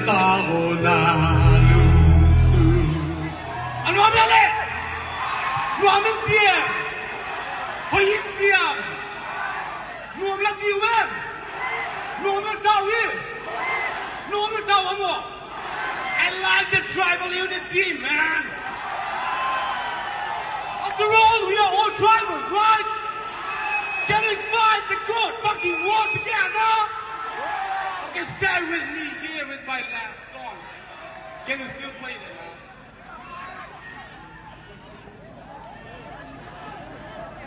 tao lalu tu. Ano kami ali? Nuamin dia. Hoyin siam. Nuamla diwan. Nuamla sawi. Nuamla sawamo. I like the tribal unity, man. After all, we are all tribals, right? Can we fight the good fucking war together? Okay, stay with me here with my last song. Can you still play that?